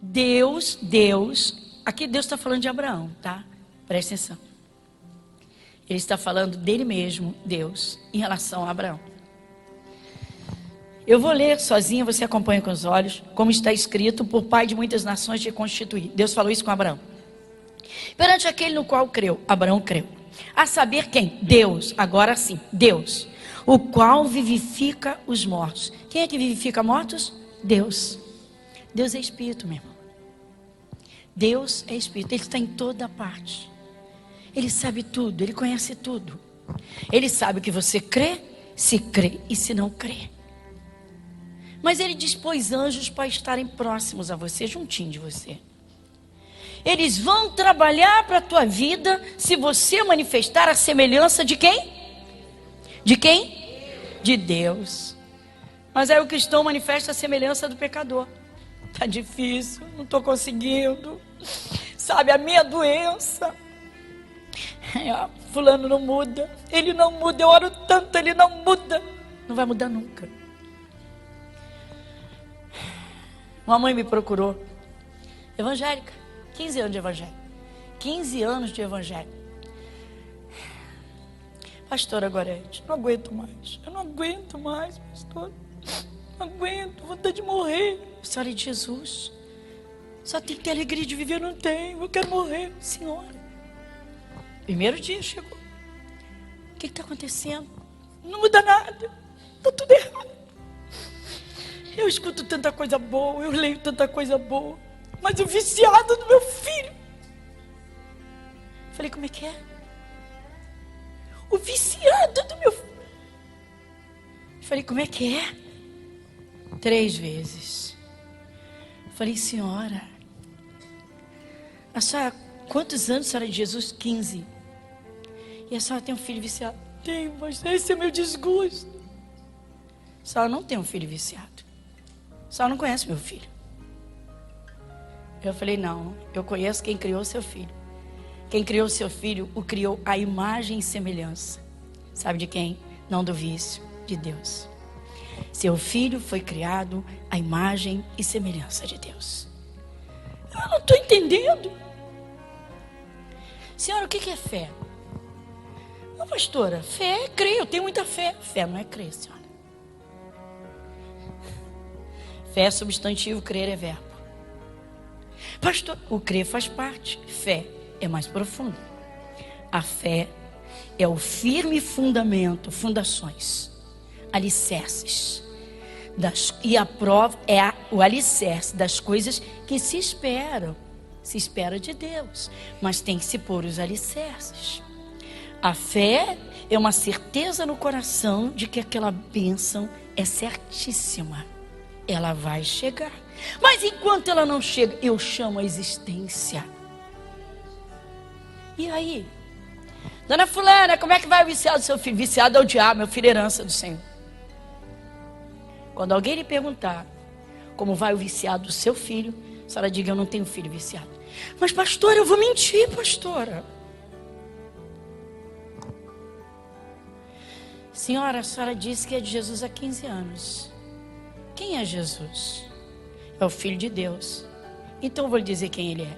Deus, aqui Deus está falando de Abraão, tá? Presta atenção. Ele está falando dele mesmo, Deus, em relação a Abraão. Eu vou ler sozinha, você acompanha com os olhos, como está escrito: por pai de muitas nações te constituí. Deus falou isso com Abraão. Perante aquele no qual creu, Abraão creu. A saber quem? Deus, agora sim, Deus, o qual vivifica os mortos. Quem é que vivifica mortos? Deus. Deus é Espírito, meu irmão. Deus é Espírito, Ele está em toda parte. Ele sabe tudo, Ele conhece tudo. Ele sabe o que você crê, se crê e se não crê. Mas Ele dispôs anjos para estarem próximos a você, juntinho de você. Eles vão trabalhar para a tua vida se você manifestar a semelhança de quem? De quem? De Deus. Mas aí o cristão manifesta a semelhança do pecador. Tá difícil, não estou conseguindo. Sabe, a minha doença. Fulano não muda. Ele não muda, eu oro tanto, ele não muda. Não vai mudar nunca. Uma mãe me procurou, evangélica, 15 anos de evangelho. 15 anos de evangelho. Pastora Gorete, não aguento mais. Eu não aguento mais, pastor. Não aguento, vontade de morrer. Senhora de Jesus, só tem que ter alegria de viver, não tenho. Eu quero morrer, senhora. Primeiro dia chegou. O que está acontecendo? Não muda nada. Está tudo errado. Eu escuto tanta coisa boa, eu leio tanta coisa boa, mas o viciado do meu filho. Falei, como é que é? O viciado do meu filho. Falei, como é que é? 3 vezes. Falei, senhora, a senhora, quantos anos a senhora de Jesus? 15. E a senhora tem um filho viciado? Tenho, mas esse é meu desgosto. A senhora não tem um filho viciado. A senhora não conhece meu filho. Eu falei, não, eu conheço quem criou seu filho. Quem criou seu filho, o criou à imagem e semelhança. Sabe de quem? Não do vício, de Deus. Seu filho foi criado à imagem e semelhança de Deus. Eu não estou entendendo. Senhora, o que é fé? Não, pastora, fé é crer, eu tenho muita fé. Fé não é crer, senhora. Fé é substantivo, crer é verbo. Pastor, o crer faz parte. Fé é mais profundo. A fé é o firme fundamento, fundações, alicerces. E a prova é o alicerce das coisas que se esperam. Se espera de Deus, mas tem que se pôr os alicerces. A fé é uma certeza no coração de que aquela bênção é certíssima. Ela vai chegar. Mas enquanto ela não chega, eu chamo a existência. E aí? Dona fulana, como é que vai o viciado do seu filho? Viciado é o diabo, meu filho, herança do Senhor. Quando alguém lhe perguntar como vai o viciado do seu filho, a senhora diga, eu não tenho filho viciado. Mas pastora, eu vou mentir, pastora. Senhora, a senhora disse que é de Jesus há 15 anos. Quem é Jesus? É o Filho de Deus. Então eu vou lhe dizer quem Ele é.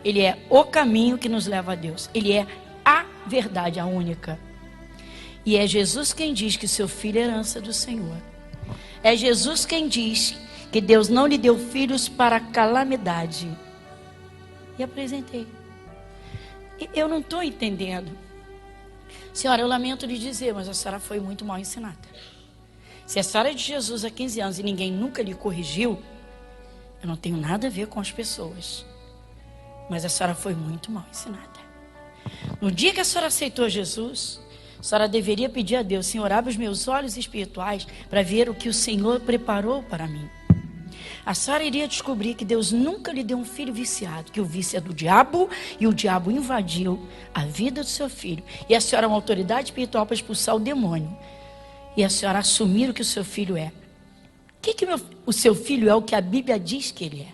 Ele é o caminho que nos leva a Deus. Ele é a verdade, a única. E é Jesus quem diz que seu filho é herança do Senhor. É Jesus quem diz que Deus não lhe deu filhos para calamidade. E apresentei. Eu não estou entendendo. Senhora, eu lamento lhe dizer, mas a senhora foi muito mal ensinada. Se a senhora é de Jesus há 15 anos e ninguém nunca lhe corrigiu, eu não tenho nada a ver com as pessoas. Mas a senhora foi muito mal ensinada. No dia que a senhora aceitou Jesus, a senhora deveria pedir a Deus, Senhor, abre os meus olhos espirituais para ver o que o Senhor preparou para mim. A senhora iria descobrir que Deus nunca lhe deu um filho viciado, que o vício é do diabo e o diabo invadiu a vida do seu filho. E a senhora é uma autoridade espiritual para expulsar o demônio. E a senhora assumir o que o seu filho é. O seu filho é o que a Bíblia diz que ele é.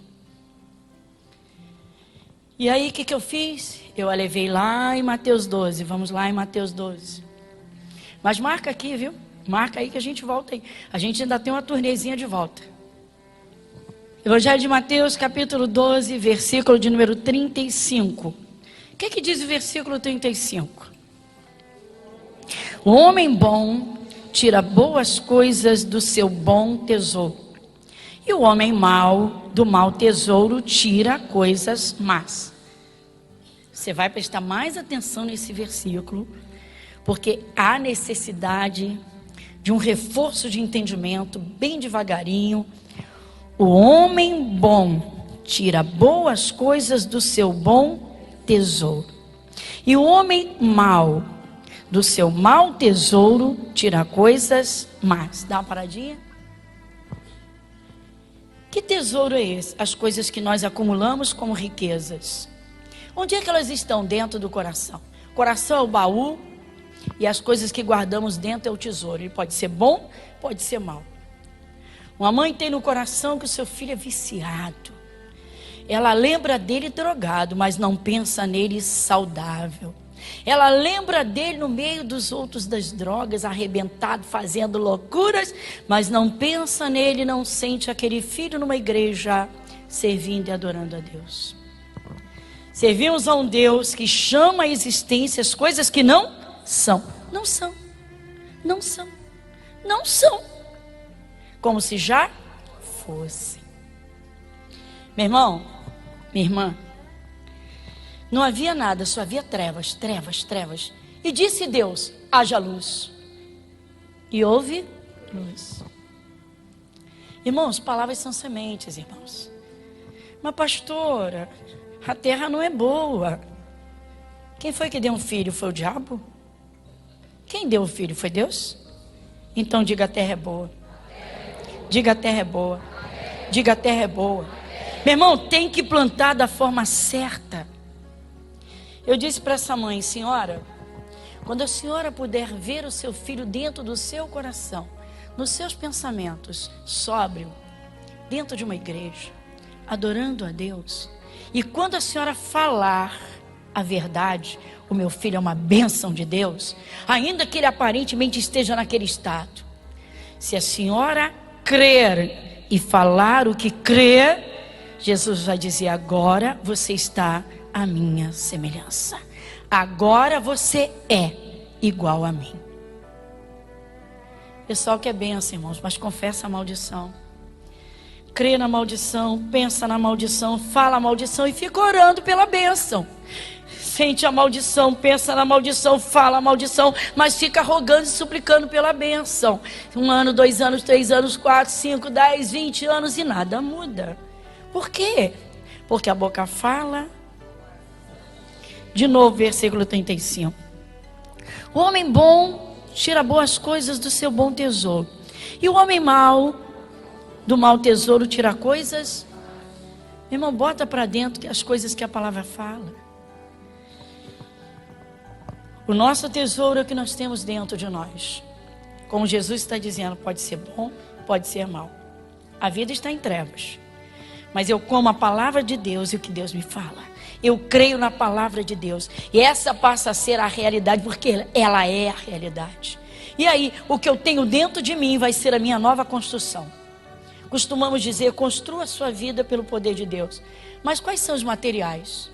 E aí o que eu fiz? Eu a levei lá em Mateus 12. Vamos lá em Mateus 12. Mas marca aqui, viu? Marca aí que a gente volta aí. A gente ainda tem uma turnezinha de volta. Evangelho de Mateus, capítulo 12, versículo de número 35. O que diz o versículo 35? O homem bom tira boas coisas do seu bom tesouro, e o homem mau do mau tesouro tira coisas más. Você vai prestar mais atenção nesse versículo, porque há necessidade de um reforço de entendimento, bem devagarinho. O homem bom tira boas coisas do seu bom tesouro, e o homem mau do seu mau tesouro tira coisas más. Dá uma paradinha? Que tesouro é esse? As coisas que nós acumulamos como riquezas. Onde é que elas estão? Dentro do coração. O coração é o baú, e as coisas que guardamos dentro é o tesouro. Ele pode ser bom, pode ser mau. Uma mãe tem no coração que o seu filho é viciado. Ela lembra dele drogado, mas não pensa nele saudável. Ela lembra dele no meio dos outros das drogas, arrebentado, fazendo loucuras, mas não pensa nele, não sente aquele filho numa igreja, servindo e adorando a Deus. Servimos a um Deus que chama à existência as coisas que não são. Não são. Não são. Não são. Como se já fossem. Meu irmão, minha irmã, não havia nada, só havia trevas, trevas, trevas. E disse Deus: haja luz. E houve luz. Irmãos, palavras são sementes, irmãos. Mas pastora, a terra não é boa. Quem foi que deu um filho? Foi o diabo? Quem deu o filho? Foi Deus? Então diga: a terra é boa. Diga: a terra é boa. Diga: a terra é boa. Meu irmão, tem que plantar da forma certa. Eu disse para essa mãe: senhora, quando a senhora puder ver o seu filho dentro do seu coração, nos seus pensamentos, sóbrio, dentro de uma igreja, adorando a Deus, e quando a senhora falar a verdade, o meu filho é uma bênção de Deus, ainda que ele aparentemente esteja naquele estado, se a senhora crer e falar o que crê, Jesus vai dizer: agora você está à minha semelhança. Agora você é igual a mim. Pessoal que é benção, irmãos, mas confessa a maldição. Crê na maldição, pensa na maldição, fala a maldição e fica orando pela bênção. Sente a maldição, pensa na maldição, fala a maldição, mas fica rogando e suplicando pela bênção. 1 ano, 2 anos, 3 anos, 4, 5, 10, 20 anos e nada muda. Por quê? Porque a boca fala. De novo, versículo 35. O homem bom tira boas coisas do seu bom tesouro, e o homem mau do mau tesouro tira coisas. Meu irmão, bota para dentro as coisas que a palavra fala. O nosso tesouro é o que nós temos dentro de nós. Como Jesus está dizendo, pode ser bom, pode ser mau. A vida está em trevas, mas eu como a palavra de Deus e o que Deus me fala. Eu creio na palavra de Deus, e essa passa a ser a realidade, porque ela é a realidade. E aí, o que eu tenho dentro de mim vai ser a minha nova construção. Costumamos dizer: construa a sua vida pelo poder de Deus. Mas quais são os materiais?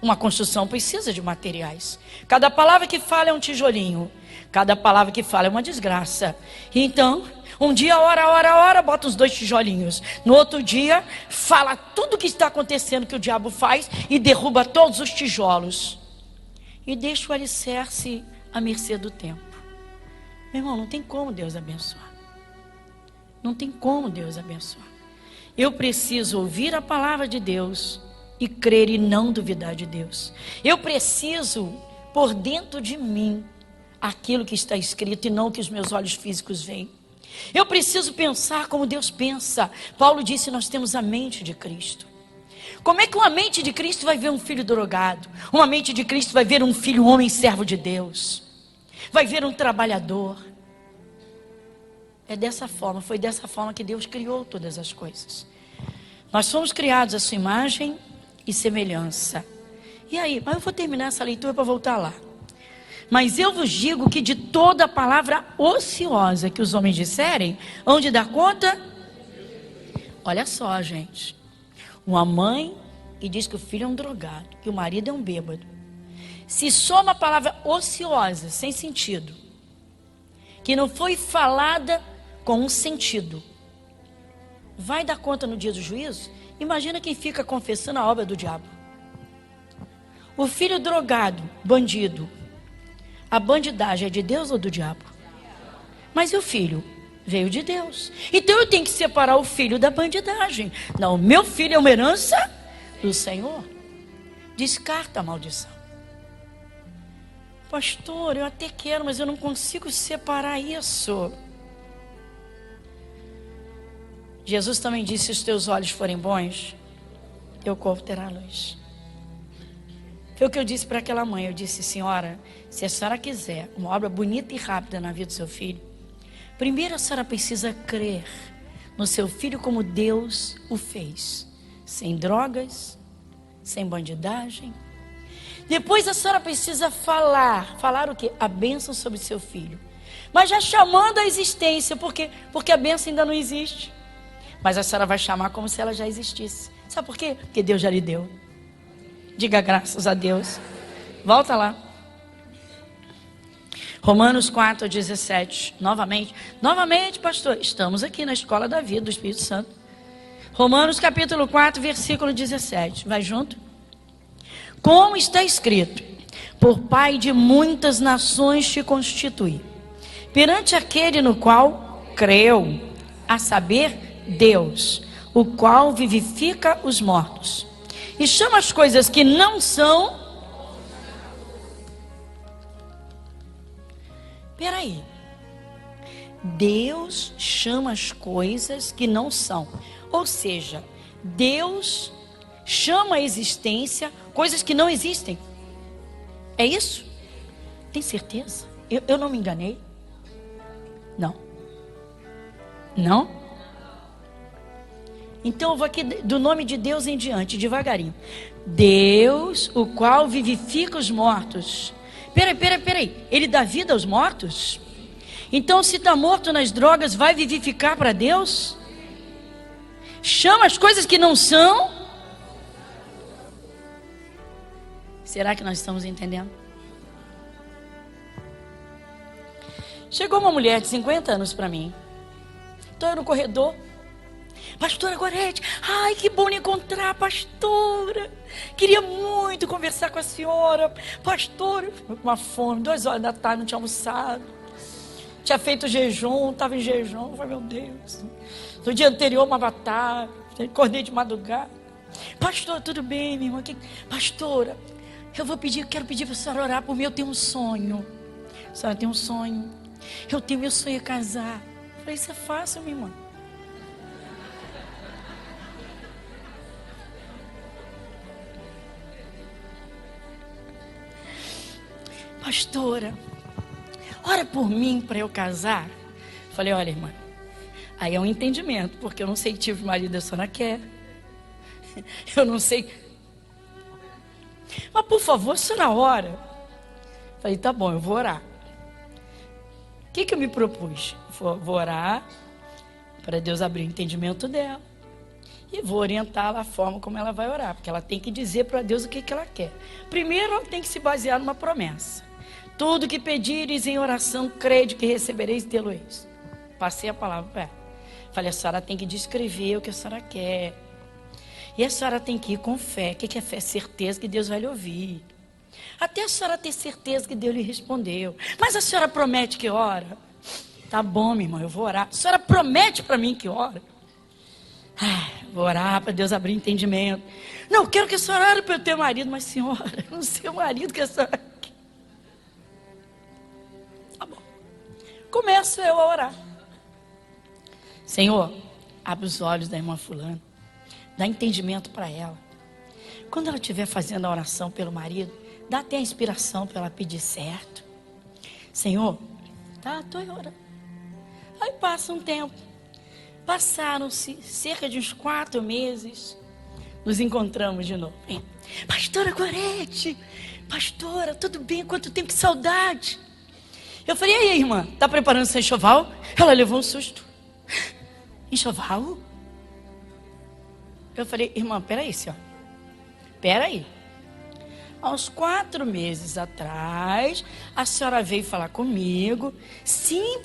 Uma construção precisa de materiais. Cada palavra que fala é um tijolinho. Cada palavra que fala é uma desgraça. Então, um dia ora, bota os 2 tijolinhos. No outro dia, fala tudo o que está acontecendo que o diabo faz e derruba todos os tijolos. E deixa o alicerce à mercê do tempo. Meu irmão, não tem como Deus abençoar. Não tem como Deus abençoar. Eu preciso ouvir a palavra de Deus e crer e não duvidar de Deus. Eu preciso pôr dentro de mim aquilo que está escrito e não o que os meus olhos físicos veem. Eu preciso pensar como Deus pensa. Paulo disse: nós temos a mente de Cristo. Como é que uma mente de Cristo vai ver um filho drogado? Uma mente de Cristo vai ver um filho, um homem servo de Deus. Vai ver um trabalhador. É dessa forma, foi dessa forma que Deus criou todas as coisas. Nós fomos criados à sua imagem e semelhança. E aí, mas eu vou terminar essa leitura para voltar lá. Mas eu vos digo que de toda palavra ociosa que os homens disserem, hão de dar conta. Olha só, gente. Uma mãe que diz que o filho é um drogado, que o marido é um bêbado. Se soma a palavra ociosa, sem sentido, que não foi falada com um sentido, vai dar conta no dia do juízo? Imagina quem fica confessando a obra do diabo. O filho drogado, bandido. A bandidagem é de Deus ou do diabo? Mas e o filho? Veio de Deus. Então eu tenho que separar o filho da bandidagem. Não, meu filho é uma herança do Senhor. Descarta a maldição. Pastor, eu até quero, mas eu não consigo separar isso. Jesus também disse: se os teus olhos forem bons, teu corpo terá luz. Foi o que eu disse para aquela mãe. Eu disse: senhora, se a senhora quiser uma obra bonita e rápida na vida do seu filho, primeiro a senhora precisa crer no seu filho como Deus o fez. Sem drogas, sem bandidagem. Depois a senhora precisa falar. Falar o quê? A bênção sobre seu filho. Mas já chamando a existência. Por quê? Porque a bênção ainda não existe. Mas a senhora vai chamar como se ela já existisse. Sabe por quê? Porque Deus já lhe deu. Diga graças a Deus. Volta lá. Romanos 4:17. Novamente, pastor, estamos aqui na escola da vida do Espírito Santo. Romanos capítulo 4, versículo 17. Vai junto? Como está escrito: por pai de muitas nações te constituí, perante aquele no qual creu, a saber, Deus, o qual vivifica os mortos e chama as coisas que não são. Peraí. Deus chama as coisas que não são. Ou seja, Deus chama a existência coisas que não existem. É isso? Tem certeza? Eu não me enganei? Não. Não? Então eu vou aqui do nome de Deus em diante, devagarinho. Deus, o qual vivifica os mortos. Peraí. Ele dá vida aos mortos? Então se está morto nas drogas, vai vivificar para Deus? Chama as coisas que não são? Será que nós estamos entendendo? Chegou uma mulher de 50 anos para mim. Estou eu no corredor. Pastora Gorete, ai que bom lhe encontrar, pastora. Queria muito conversar com a senhora. Pastora, com uma fome, 2 horas da tarde, não tinha almoçado. Tinha feito jejum, estava em jejum. Falei, meu Deus. No dia anterior, uma batalha. Acordei de madrugada. Pastora, tudo bem, minha irmã? Pastora, quero pedir para a senhora orar por mim. Eu tenho um sonho. A senhora tem um sonho? Meu sonho é casar. Eu falei, isso é fácil, minha irmã. Pastora, ora por mim para eu casar. Falei, olha, irmã, aí é um entendimento, porque eu não sei que tipo de marido a senhora quer. Eu não sei. Mas por favor, a senhora ora. Falei, tá bom, eu vou orar. O que eu me propus? Vou orar para Deus abrir o entendimento dela. E vou orientá-la a forma como ela vai orar, porque ela tem que dizer para Deus o que ela quer. Primeiro, ela tem que se basear numa promessa. Tudo que pedires em oração, crede que recebereis e tê-lo-eis. Passei a palavra para ela. Falei, a senhora tem que descrever o que a senhora quer. E a senhora tem que ir com fé. O que é fé? Certeza que Deus vai lhe ouvir. Até a senhora ter certeza que Deus lhe respondeu. Mas a senhora promete que ora? Tá bom, minha irmã, eu vou orar. A senhora promete para mim que ora? Vou orar para Deus abrir entendimento. Não, quero que a senhora ore para eu ter marido. Mas senhora, eu não sei o marido que a senhora quer. Tá bom. Começo eu a orar. Senhor, abre os olhos da irmã fulana. Dá entendimento para ela. Quando ela estiver fazendo a oração pelo marido, dá até a inspiração para ela pedir certo. Senhor, tá, estou orando. Aí passa um tempo. Passaram-se cerca de uns 4 meses. Nos encontramos de novo. Pastora Gorete, pastora, tudo bem? Quanto tempo, que saudade. Eu falei, e aí, irmã, tá preparando seu enxoval? Ela levou um susto. Enxoval? Eu falei, irmã, peraí, senhora. Peraí. Há uns 4 meses atrás, a senhora veio falar comigo. Sim,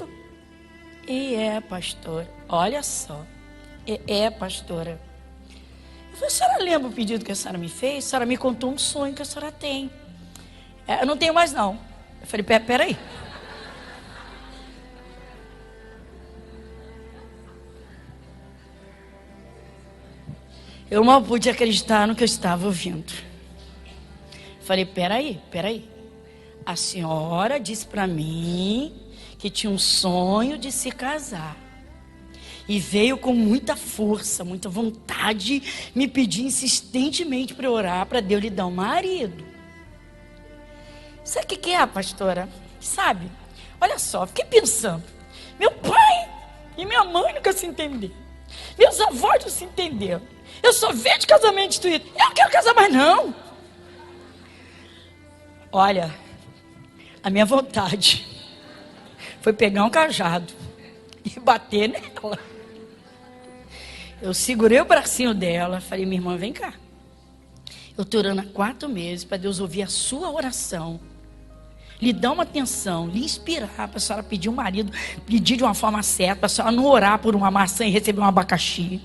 pastora. Olha só. Pastora. Eu falei, a senhora lembra o pedido que a senhora me fez? A senhora me contou um sonho que a senhora tem. Eu não tenho mais, não. Eu falei, peraí. Eu mal pude acreditar no que eu estava ouvindo. Falei, peraí. A senhora disse para mim que tinha um sonho de se casar. E veio com muita força, muita vontade, me pedir insistentemente para orar para Deus lhe dar um marido. Sabe o que é, pastora? Sabe? Olha só, fiquei pensando. Meu pai e minha mãe nunca se entenderam. Meus avós não se entenderam. Eu só vejo casamento destruído. Eu não quero casar mais, não. Olha, a minha vontade foi pegar um cajado e bater nela. Eu segurei o bracinho dela, falei, minha irmã, vem cá. Eu estou orando há 4 meses para Deus ouvir a sua oração, lhe dar uma atenção, lhe inspirar para a senhora pedir um marido, pedir de uma forma certa, para a senhora não orar por uma maçã e receber um abacaxi.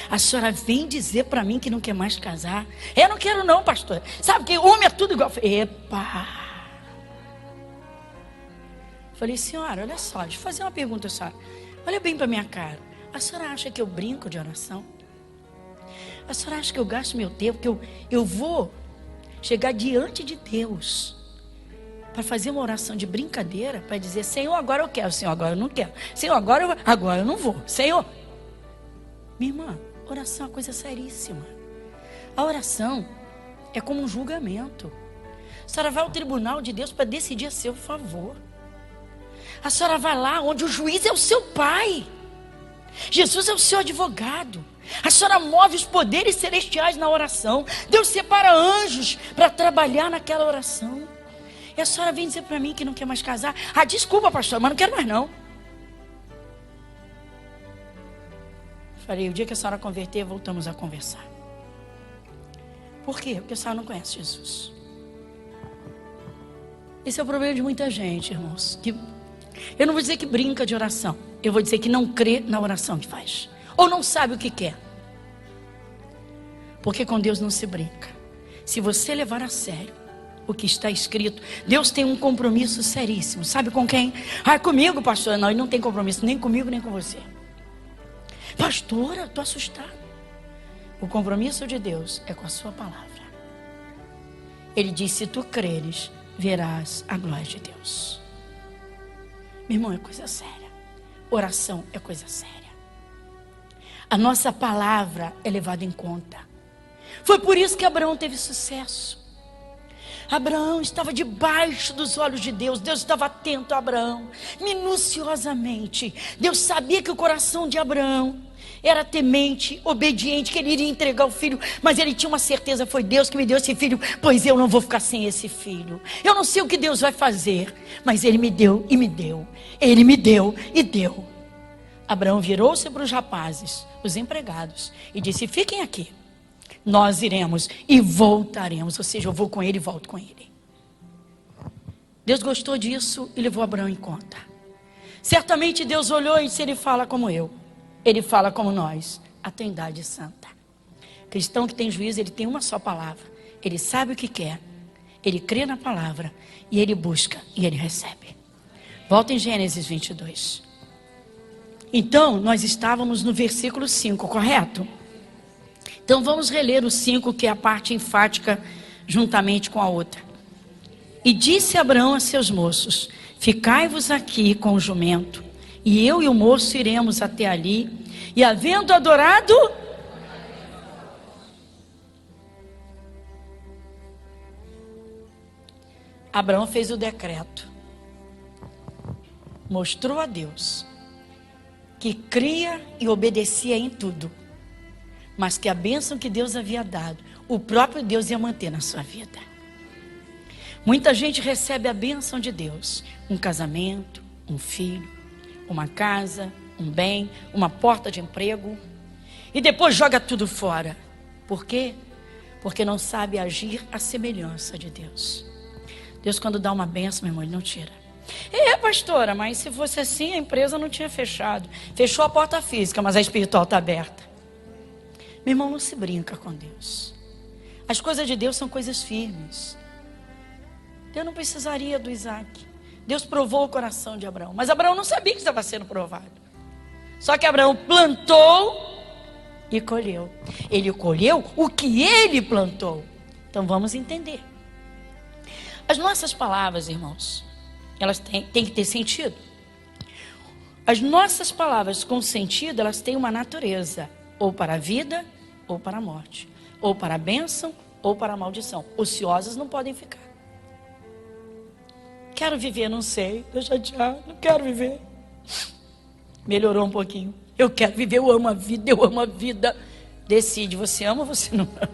A senhora vem dizer para mim que não quer mais casar. Eu não quero não, pastor. Sabe que homem é tudo igual. Falei, senhora, olha só, deixa eu fazer uma pergunta, senhora. Olha bem para minha cara. A senhora acha que eu brinco de oração? A senhora acha que eu gasto meu tempo, que eu vou chegar diante de Deus para fazer uma oração de brincadeira, para dizer, Senhor, agora eu quero, Senhor, agora eu não quero. Senhor, agora eu não vou. Senhor. Minha irmã, oração é uma coisa seríssima. A oração é como um julgamento. A senhora vai ao tribunal de Deus para decidir a seu favor. A senhora vai lá onde o juiz é o seu pai. Jesus é o seu advogado. A senhora move os poderes celestiais na oração. Deus separa anjos para trabalhar naquela oração. E a senhora vem dizer para mim que não quer mais casar. Desculpa, pastor, mas não quero mais não. Falei, o dia que a senhora converter, voltamos a conversar. Por quê? Porque a senhora não conhece Jesus. Esse é o problema de muita gente, irmãos. Eu não vou dizer que brinca de oração. Eu vou dizer que não crê na oração que faz. Ou não sabe o que quer. Porque com Deus não se brinca. Se você levar a sério o que está escrito, Deus tem um compromisso seríssimo. Sabe com quem? Comigo, pastor. Não, ele não tem compromisso nem comigo, nem com você. Pastora, estou assustada. O compromisso de Deus é com a sua palavra. Ele diz, se tu creres, verás a glória de Deus. Meu irmão, é coisa séria. Oração é coisa séria. A nossa palavra é levada em conta. Foi por isso que Abraão teve sucesso. Abraão estava debaixo dos olhos de Deus. Deus estava atento a Abraão, minuciosamente. Deus sabia que o coração de Abraão era temente, obediente, que ele iria entregar o filho. Mas ele tinha uma certeza, foi Deus que me deu esse filho, pois eu não vou ficar sem esse filho. Eu não sei o que Deus vai fazer, mas ele me deu e me deu. Ele me deu e deu. Abraão virou-se para os rapazes, os empregados, e disse, fiquem aqui. Nós iremos e voltaremos. Ou seja, eu vou com ele e volto com ele. Deus gostou disso e levou Abraão em conta. Certamente Deus olhou e disse, ele fala como eu. Ele fala como nós. A Trindade Santa. Cristão que tem juízo, ele tem uma só palavra. Ele sabe o que quer. Ele crê na palavra. E ele busca e ele recebe. Volta em Gênesis 22. Então, nós estávamos no versículo 5, correto? Então vamos reler o 5, que é a parte enfática, juntamente com a outra. E disse Abraão a seus moços, ficai-vos aqui com o jumento, e eu e o moço iremos até ali, e havendo adorado, Abraão fez o decreto, mostrou a Deus, que cria e obedecia em tudo, mas que a bênção que Deus havia dado, o próprio Deus ia manter na sua vida. Muita gente recebe a bênção de Deus, um casamento, um filho, uma casa, um bem, uma porta de emprego, e depois joga tudo fora. Por quê? Porque não sabe agir à semelhança de Deus. Deus, quando dá uma bênção, meu irmão, Ele não tira. Pastora, mas se fosse assim, a empresa não tinha fechado. Fechou a porta física, mas a espiritual está aberta. Meu irmão, não se brinca com Deus. As coisas de Deus são coisas firmes. Deus não precisaria do Isaac. Deus provou o coração de Abraão, mas Abraão não sabia que estava sendo provado. Só que Abraão plantou e colheu. Ele colheu o que ele plantou. Então vamos entender. As nossas palavras, irmãos, elas têm que ter sentido. As nossas palavras com sentido, elas têm uma natureza, ou para a vida, ou para a morte, ou para a bênção, ou para a maldição. Ociosas não podem ficar. Quero viver, não sei, estou chateado, não quero viver. Melhorou um pouquinho. Eu quero viver, eu amo a vida, eu amo a vida. Decide, você ama ou você não ama?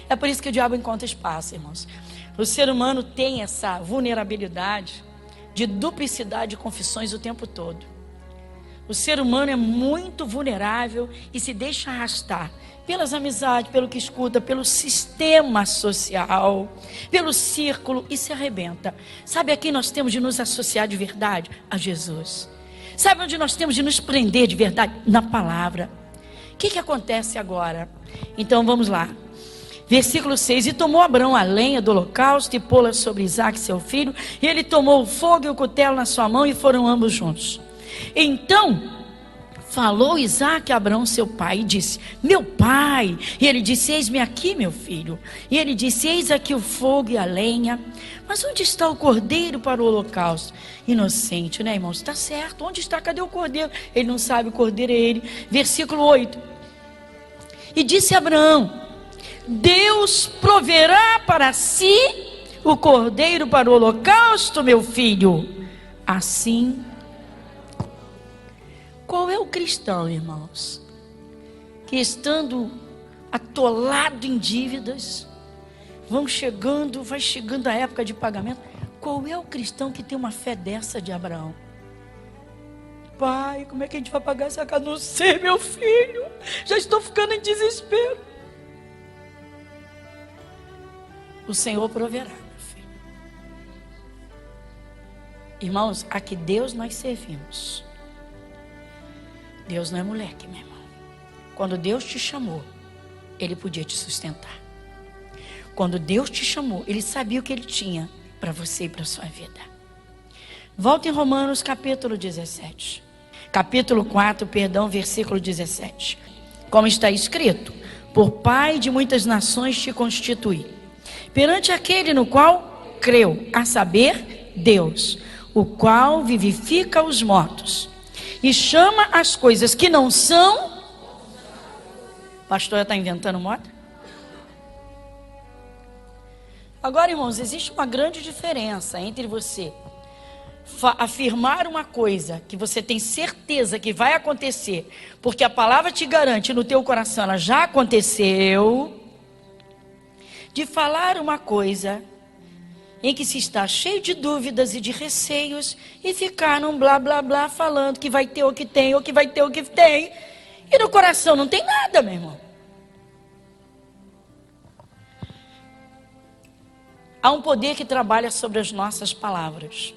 É por isso que o diabo encontra espaço, irmãos. O ser humano tem essa vulnerabilidade de duplicidade de confissões o tempo todo. O ser humano é muito vulnerável e se deixa arrastar pelas amizades, pelo que escuta, pelo sistema social, pelo círculo, e se arrebenta. Sabe a quem nós temos de nos associar de verdade? A Jesus. Sabe onde nós temos de nos prender de verdade? Na palavra. O que acontece agora? Então vamos lá. Versículo 6, e tomou Abraão a lenha do holocausto e pô-la sobre Isaque seu filho, e ele tomou o fogo e o cutelo na sua mão, e foram ambos juntos. Então falou Isaque a Abraão seu pai, e disse, meu pai. E ele disse, eis-me aqui, meu filho. E ele disse, eis aqui o fogo e a lenha, mas onde está o cordeiro para o holocausto? Inocente, né, irmãos? Está certo, onde está? Cadê o cordeiro? Ele não sabe, o cordeiro é ele. Versículo 8, e disse Abraão, Deus proverá para si o cordeiro para o holocausto, meu filho. Assim, qual é o cristão, irmãos, que estando atolado em dívidas, vai chegando a época de pagamento, qual é o cristão que tem uma fé dessa de Abraão? Pai, como é que a gente vai pagar essa casa? Não sei, meu filho, já estou ficando em desespero. O Senhor proverá, meu filho. Irmãos, a que Deus nós servimos. Deus não é moleque, meu irmão. Quando Deus te chamou, Ele podia te sustentar. Quando Deus te chamou, Ele sabia o que Ele tinha para você e para a sua vida. Volta em Romanos capítulo 17. Capítulo 4, versículo 17. Como está escrito, por pai de muitas nações te constituí, perante aquele no qual creu, a saber, Deus, o qual vivifica os mortos e chama as coisas que não são. Pastor, está inventando moda? Agora, irmãos, existe uma grande diferença entre você afirmar uma coisa que você tem certeza que vai acontecer, porque a palavra te garante no teu coração, ela já aconteceu, de falar uma coisa em que se está cheio de dúvidas e de receios e ficar num blá blá blá falando que vai ter o que tem, ou que vai ter o que tem, e no coração não tem nada, meu irmão. Há um poder que trabalha sobre as nossas palavras,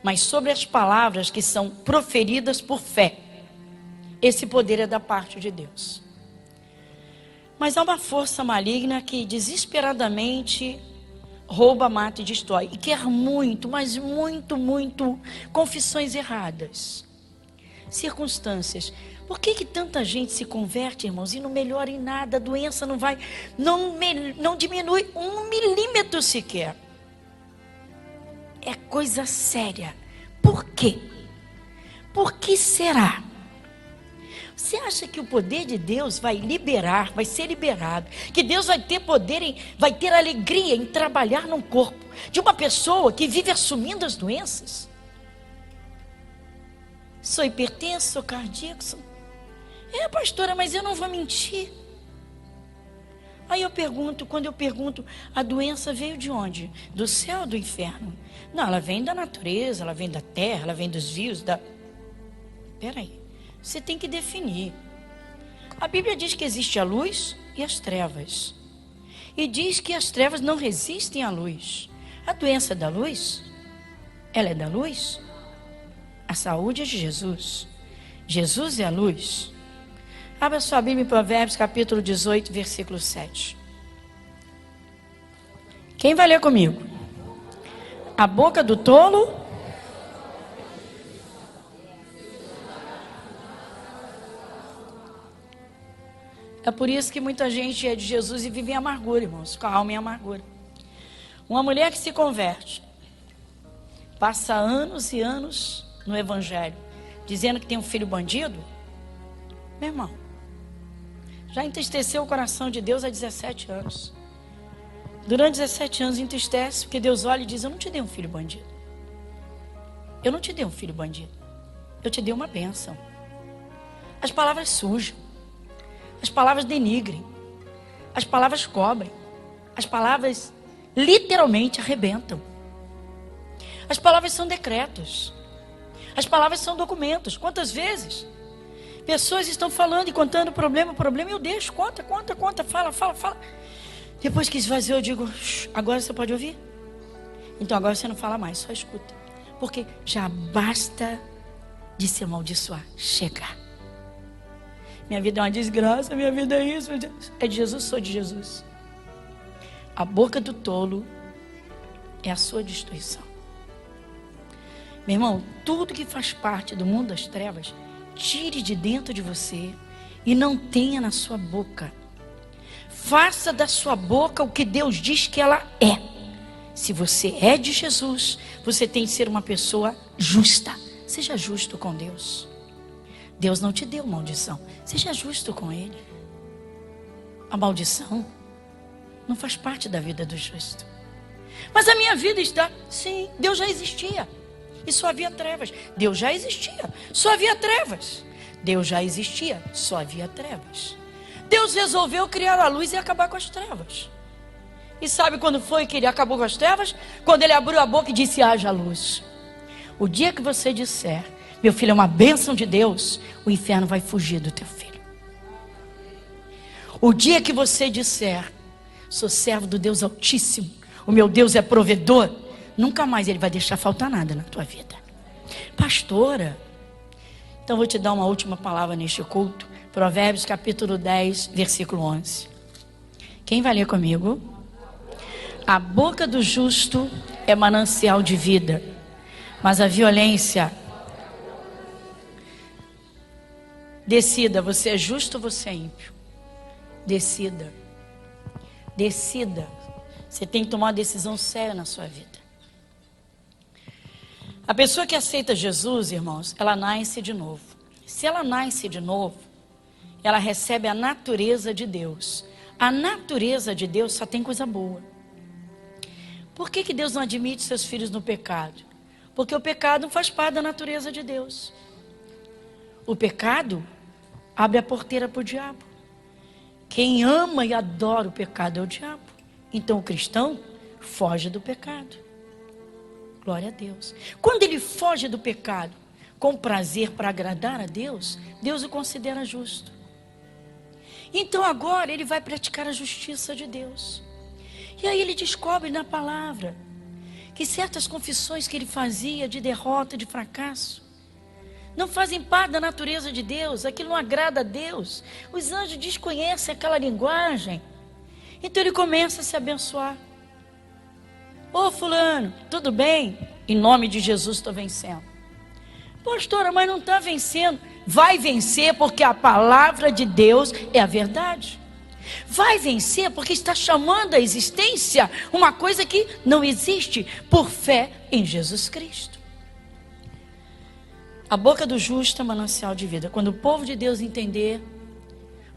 mas sobre as palavras que são proferidas por fé. Esse poder é da parte de Deus. Mas há uma força maligna que desesperadamente rouba, mata e destrói. E quer muito, mas muito, confissões erradas, circunstâncias. Por que tanta gente se converte, irmãos, e não melhora em nada? A doença não diminui 1 milímetro sequer. É coisa séria. Por quê? Por que será? Você acha que o poder de Deus vai ser liberado, que Deus vai ter poder, vai ter alegria em trabalhar no corpo de uma pessoa que vive assumindo as doenças? Sou hipertenso, sou cardíaco. Pastora, mas eu não vou mentir. Aí quando eu pergunto, a doença veio de onde? Do céu ou do inferno? Não, ela vem da natureza, ela vem da terra, ela vem dos rios, peraí, você tem que definir. A Bíblia diz que existe a luz e as trevas. E diz que as trevas não resistem à luz. A doença é da luz? Ela é da luz? A saúde é de Jesus. Jesus é a luz. Abra sua Bíblia em Provérbios capítulo 18, versículo 7. Quem vai ler comigo? A boca do tolo... É por isso que muita gente é de Jesus e vive em amargura, irmãos, com a alma em amargura. Uma mulher que se converte, passa anos e anos no evangelho, dizendo que tem um filho bandido. Meu irmão, já entristeceu o coração de Deus há 17 anos. Durante 17 anos entristece, porque Deus olha e diz: eu não te dei um filho bandido. Eu não te dei um filho bandido. Eu te dei uma bênção. As palavras sujam. As palavras denigrem, as palavras cobrem, as palavras literalmente arrebentam. As palavras são decretos, as palavras são documentos. Quantas vezes pessoas estão falando e contando problema, eu deixo, conta, fala. Depois que esvaziou, eu digo: agora você pode ouvir? Então agora você não fala mais, só escuta. Porque já basta de se amaldiçoar, chega. Minha vida é uma desgraça, minha vida é isso. É de Jesus, sou de Jesus. A boca do tolo é a sua destruição. Meu irmão, tudo que faz parte do mundo das trevas, tire de dentro de você e não tenha na sua boca. Faça da sua boca o que Deus diz que ela é. Se você é de Jesus, você tem que ser uma pessoa justa. Seja justo com Deus. Deus não te deu maldição. Seja justo com Ele. A maldição não faz parte da vida do justo. Mas a minha vida está... Sim, Deus já existia e só havia trevas. Deus já existia, só havia trevas. Deus já existia, só havia trevas. Deus resolveu criar a luz e acabar com as trevas. E sabe quando foi que Ele acabou com as trevas? Quando Ele abriu a boca e disse: haja luz. O dia que você disser: meu filho é uma bênção de Deus, o inferno vai fugir do teu filho. O dia que você disser: sou servo do Deus Altíssimo, o meu Deus é provedor, nunca mais Ele vai deixar faltar nada na tua vida. Pastora, então vou te dar uma última palavra neste culto. Provérbios capítulo 10, versículo 11. Quem vai ler comigo? A boca do justo é manancial de vida, mas a violência... Decida, você é justo ou você é ímpio? Decida. Decida. Você tem que tomar uma decisão séria na sua vida. A pessoa que aceita Jesus, irmãos, ela nasce de novo. Se ela nasce de novo, ela recebe a natureza de Deus. A natureza de Deus só tem coisa boa. Por que Deus não admite seus filhos no pecado? Porque o pecado não faz parte da natureza de Deus. O pecado abre a porteira para o diabo. Quem ama e adora o pecado é o diabo. Então o cristão foge do pecado. Glória a Deus. Quando ele foge do pecado com prazer para agradar a Deus, Deus o considera justo. Então agora ele vai praticar a justiça de Deus. E aí ele descobre na palavra que certas confissões que ele fazia de derrota, de fracasso, não fazem parte da natureza de Deus. Aquilo não agrada a Deus. Os anjos desconhecem aquela linguagem. Então ele começa a se abençoar. Ô fulano, tudo bem? Em nome de Jesus estou vencendo. Pastora, mas não está vencendo. Vai vencer porque a palavra de Deus é a verdade. Vai vencer porque está chamando à existência uma coisa que não existe, por fé em Jesus Cristo. A boca do justo é manancial de vida. Quando o povo de Deus entender,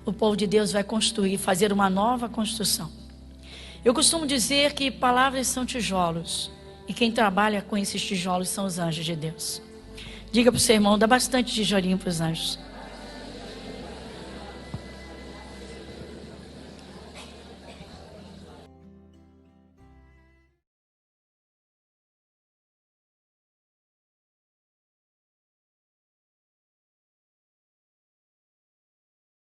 o povo de Deus vai construir, fazer uma nova construção. Eu costumo dizer que palavras são tijolos, e quem trabalha com esses tijolos são os anjos de Deus. Diga para o seu irmão: dá bastante tijolinho para os anjos.